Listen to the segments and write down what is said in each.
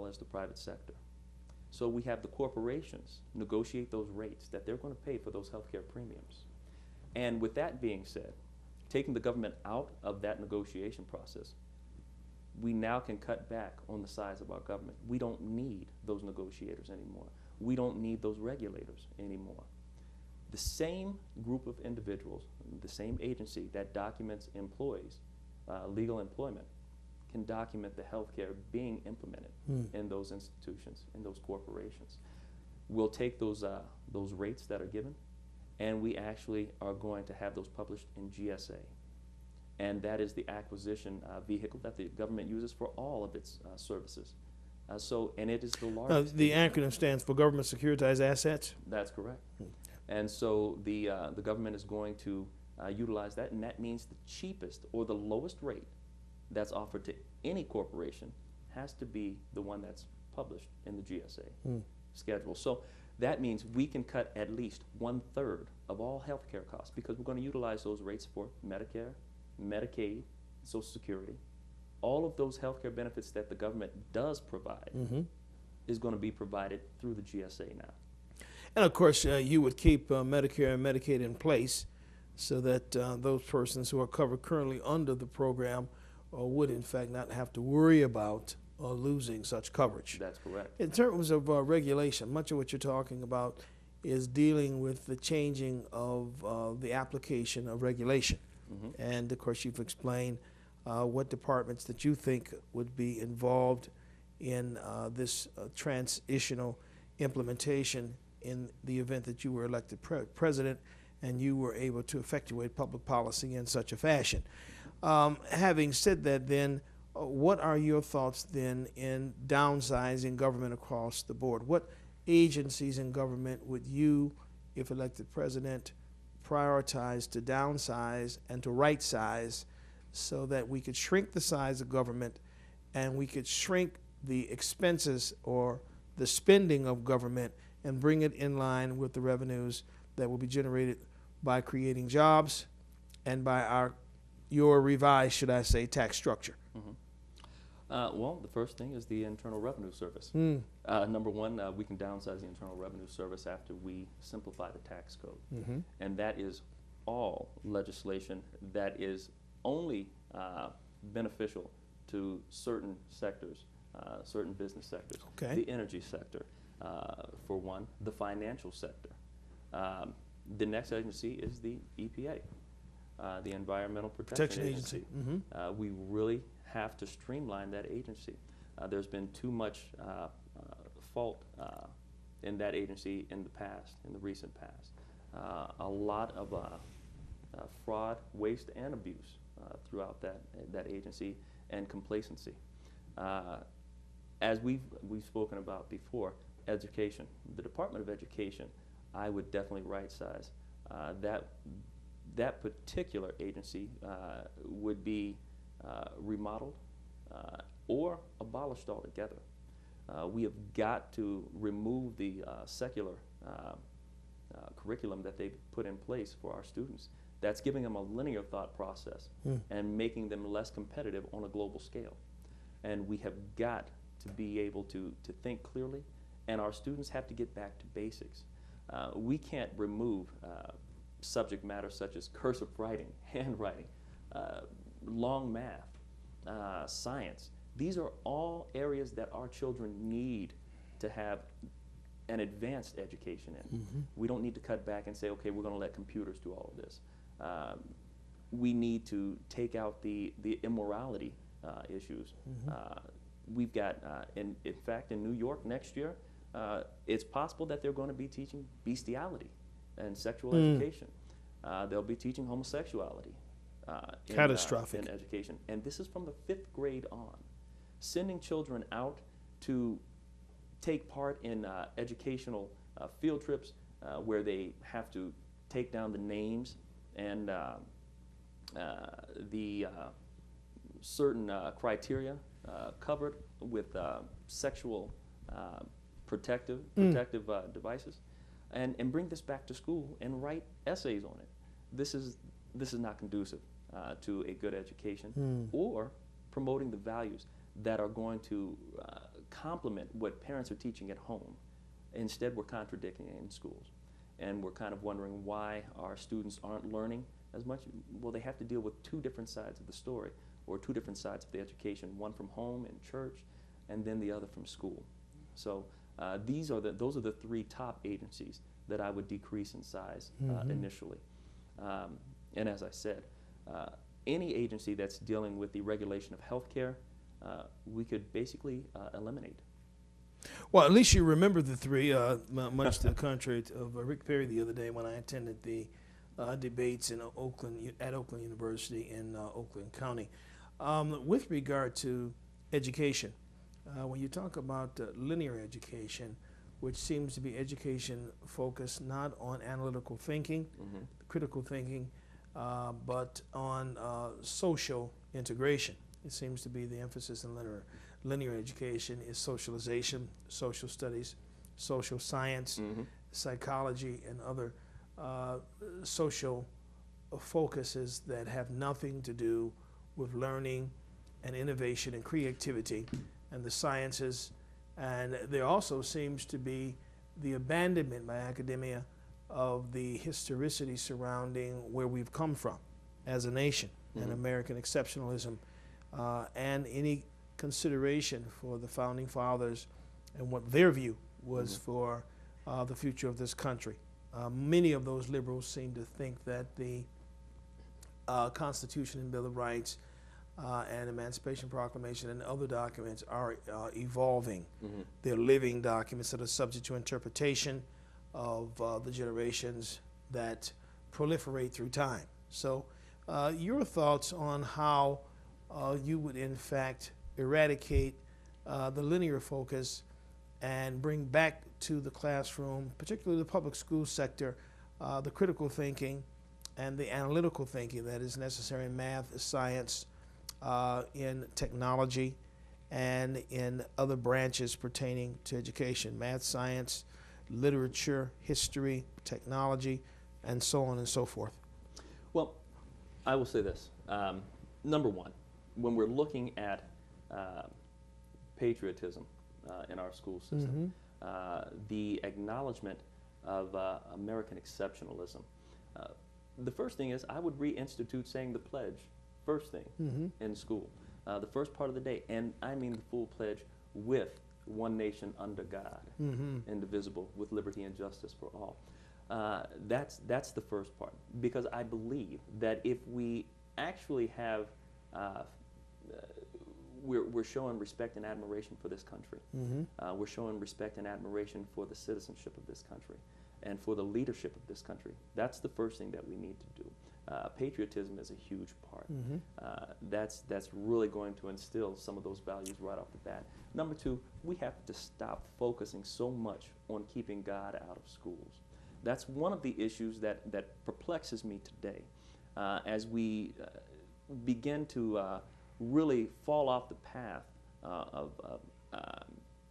as the private sector. So we have the corporations negotiate those rates that they're going to pay for those healthcare premiums. And with that being said, taking the government out of that negotiation process, we now can cut back on the size of our government. We don't need those negotiators anymore. We don't need those regulators anymore. The same group of individuals, the same agency that documents employees, legal employment, can document the healthcare being implemented in those institutions, in those corporations. We'll take those rates that are given, and we actually are going to have those published in GSA. And that is the acquisition vehicle that the government uses for all of its services. And it is the largest. The acronym stands for Government Securitized Assets? That's correct. And so the government is going to utilize that, and that means the cheapest or the lowest rate that's offered to any corporation has to be the one that's published in the GSA schedule. So that means we can cut at least 1/3 of all healthcare costs, because we're going to utilize those rates for Medicare, Medicaid, Social Security. All of those healthcare benefits that the government does provide is going to be provided through the GSA now. And of course, you would keep Medicare and Medicaid in place so that those persons who are covered currently under the program would in fact not have to worry about losing such coverage. That's correct. In terms of regulation, much of what you're talking about is dealing with the changing of the application of regulation. And of course, you've explained what departments that you think would be involved in this transitional implementation in the event that you were elected president and you were able to effectuate public policy in such a fashion. Having said that, then, what are your thoughts then in downsizing government across the board? What agencies in government would you, if elected president, prioritize to downsize and to right size so that we could shrink the size of government and we could shrink the expenses or the spending of government and bring it in line with the revenues that will be generated by creating jobs and by your revised, should I say, tax structure? Well, the first thing is the Internal Revenue Service. Number one, we can downsize the Internal Revenue Service after we simplify the tax code. And that is all legislation that is only beneficial to certain sectors, certain business sectors. Okay. The energy sector, for one, the financial sector. The next agency is the EPA, the Environmental Protection Agency. We really have to streamline that agency. There's been too much fault in that agency in the past, in the recent past. A lot of fraud, waste, and abuse throughout that agency, and complacency. As we've spoken about before, education, the Department of Education, I would definitely right size. That particular agency would be remodeled or abolished altogether. We have got to remove the secular curriculum that they've put in place for our students. That's giving them a linear thought process and making them less competitive on a global scale. And we have got to be able to think clearly, and our students have to get back to basics. We can't remove subject matter such as cursive writing, handwriting, long math, science. These are all areas that our children need to have an advanced education in. We don't need to cut back and say, okay, we're going to let computers do all of this. We need to take out the immorality issues. We've got, in fact, in New York next year, it's possible that they're going to be teaching bestiality and sexual education. They'll be teaching homosexuality in education. And this is from the 5th grade on. Sending children out to take part in educational field trips where they have to take down the names and the certain criteria covered with sexual protective devices, and bring this back to school and write essays on it. This is not conducive to a good education or promoting the values that are going to complement what parents are teaching at home. Instead, we're contradicting it in schools. And we're kind of wondering why our students aren't learning as much. Well, they have to deal with two different sides of the story, or two different sides of the education, one from home and church, and then the other from school. So those are the three top agencies that I would decrease in size initially. And as I said, any agency that's dealing with the regulation of healthcare, we could basically eliminate. Well, at least you remember the three, much to the contrary of Rick Perry the other day when I attended the debates in Oakland, at Oakland University in Oakland County. With regard to education, when you talk about linear education, which seems to be education focused not on analytical thinking, critical thinking, but on social integration. It seems to be the emphasis in linear education is socialization, social studies, social science, psychology, and other social focuses that have nothing to do with learning and innovation and creativity and the sciences. And there also seems to be the abandonment by academia of the historicity surrounding where we've come from as a nation and American exceptionalism, and any consideration for the founding fathers and what their view was for the future of this country. Many of those liberals seem to think that the Constitution and Bill of Rights and Emancipation Proclamation and other documents are evolving. They're living documents that are subject to interpretation of the generations that proliferate through time. So your thoughts on how you would in fact eradicate the linear focus and bring back to the classroom, particularly the public school sector, the critical thinking and the analytical thinking that is necessary in math, science, in technology, and in other branches pertaining to education, math, science, literature, history, technology, and so on and so forth? Well, I will say this. Number one, when we're looking at patriotism in our school system, the acknowledgement of American exceptionalism, the first thing is I would reinstitute saying the pledge first thing in school, the first part of the day, and I mean the full pledge with one nation under God, indivisible, with liberty and justice for all. That's the first part, because I believe that if we actually have we're showing respect and admiration for this country. We're showing respect and admiration for the citizenship of this country and for the leadership of this country. That's the first thing that we need to do. Patriotism is a huge part. That's really going to instill some of those values right off the bat. Number two, we have to stop focusing so much on keeping God out of schools. That's one of the issues that perplexes me today as we begin to really fall off the path of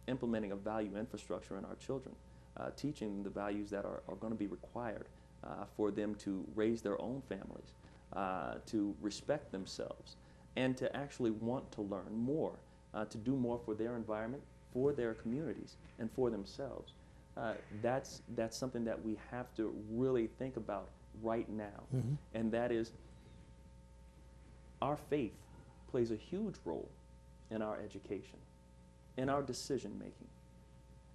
implementing a value infrastructure in our children, teaching the values that are going to be required for them to raise their own families, to respect themselves, and to actually want to learn more, to do more for their environment, for their communities, and for themselves. That's something that we have to really think about right now, and that is our faith plays a huge role in our education, in our decision making.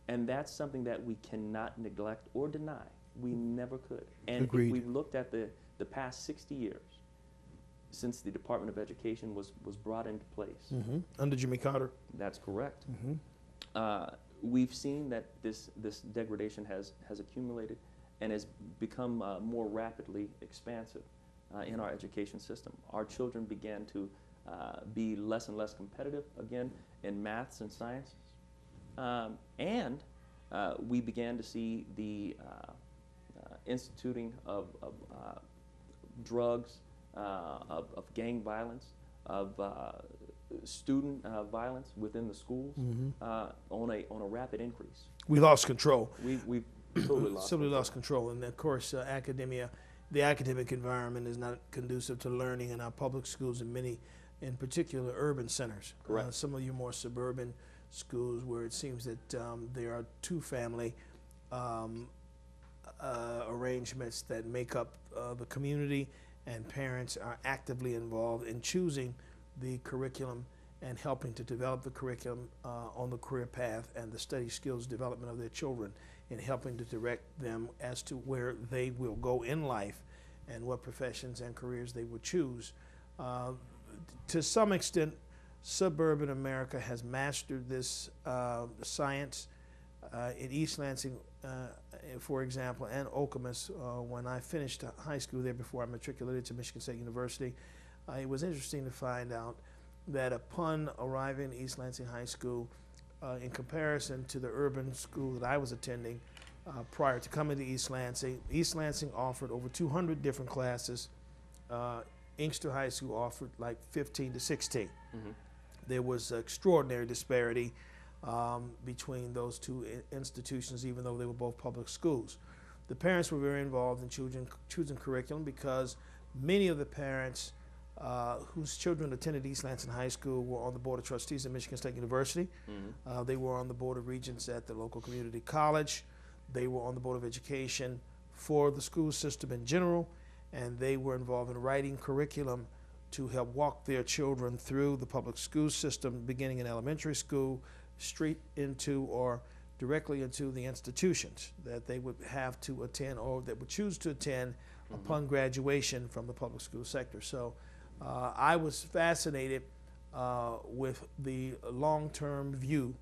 And that's something that we cannot neglect or deny. We never could. And Agreed. If we've looked at the past 60 years, since the Department of Education was brought into place. Under Jimmy Carter. That's correct. We've seen that this degradation has accumulated and has become more rapidly expansive in our education system. Our children began to be less and less competitive, again, in maths and sciences. And we began to see the instituting of drugs, of gang violence, of student violence within the schools on a rapid increase. We lost control. We've totally lost control. And of course, academia, the academic environment is not conducive to learning in our public schools in many, in particular, urban centers. Correct. Some of your more suburban schools where it seems that there are two-family arrangements that make up the community, and parents are actively involved in choosing the curriculum and helping to develop the curriculum on the career path and the study skills development of their children, and helping to direct them as to where they will go in life and what professions and careers they will choose. To some extent, suburban America has mastered this science. In East Lansing, for example, and Okemos, when I finished high school there before I matriculated to Michigan State University, it was interesting to find out that upon arriving at East Lansing High School, in comparison to the urban school that I was attending prior to coming to East Lansing offered over 200 different classes. Inkster High School offered like 15 to 16. Mm-hmm. There was extraordinary disparity between those two institutions, even though they were both public schools. The parents were very involved in choosing curriculum because many of the parents whose children attended East Lansing High School were on the Board of Trustees at Michigan State University. Mm-hmm. They were on the Board of Regents at the local community college. They were on the Board of Education for the school system in general, and they were involved in writing curriculum to help walk their children through the public school system, beginning in elementary school, straight into or directly into the institutions that they would have to attend or that would choose to attend mm-hmm. upon graduation from the public school sector. So I was fascinated with the long-term view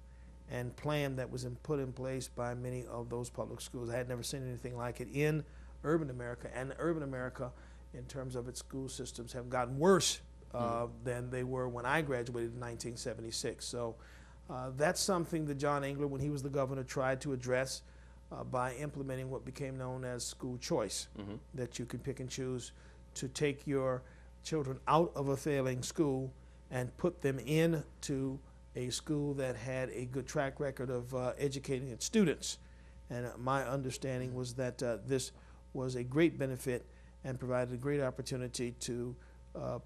and plan that was put in place by many of those public schools. I had never seen anything like it in urban America, and urban America, in terms of its school systems, have gotten worse than they were when I graduated in 1976. So that's something that John Engler, when he was the governor, tried to address by implementing what became known as school choice, mm-hmm. that you can pick and choose to take your children out of a failing school and put them into a school that had a good track record of educating its students. And my understanding was that this was a great benefit and provided a great opportunity to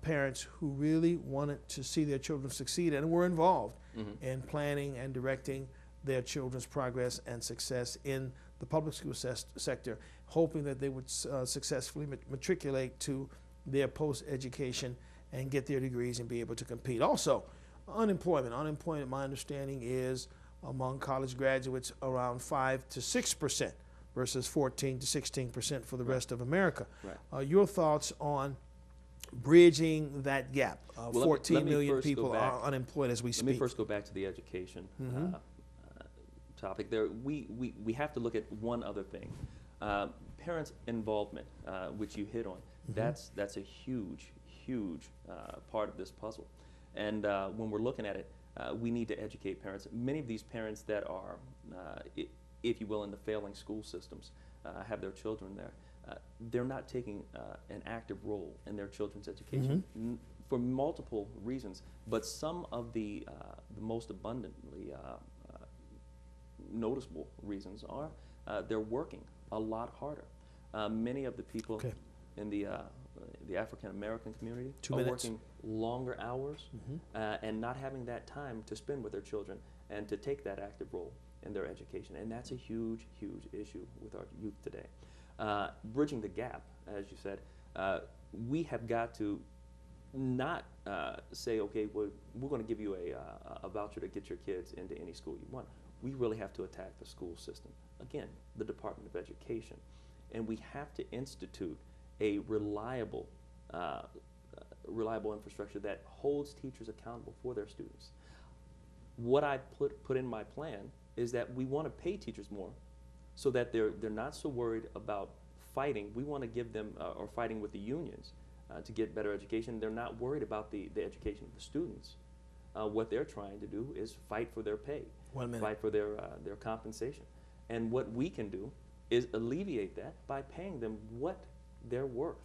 parents who really wanted to see their children succeed and were involved mm-hmm. in planning and directing their children's progress and success in the public school sector, hoping that they would successfully matriculate to their post-education and get their degrees and be able to compete. Also, unemployment, my understanding, is among college graduates around 5 to 6% versus 14 to 16% for the rest of America. Right. Your thoughts on bridging that gap? 14 million people are unemployed as we speak. Let me first go back to the education mm-hmm. Topic there. We have to look at one other thing. Parents' involvement, which you hit on, mm-hmm. that's a huge part of this puzzle. And when we're looking at it, we need to educate parents. Many of these parents that are, if you will, in the failing school systems, have their children there. They're not taking an active role in their children's education mm-hmm. For multiple reasons, but some of the most abundantly noticeable reasons are they're working a lot harder. Many of the people in the African American community are working longer hours mm-hmm. And not having that time to spend with their children and to take that active role in their education. And that's a huge issue with our youth today. Bridging the gap, as you said, we have got to not say, okay, well, we're going to give you a voucher to get your kids into any school you want. We really have to attack the school system. Again, the Department of Education. And we have to institute a reliable infrastructure that holds teachers accountable for their students. What I put in my plan is that we want to pay teachers more so that they're not so worried about fighting. We want to give them, or fighting with the unions to get better education. They're not worried about the education of the students. What they're trying to do is fight for their pay, fight for their compensation. And what we can do is alleviate that by paying them what they're worth.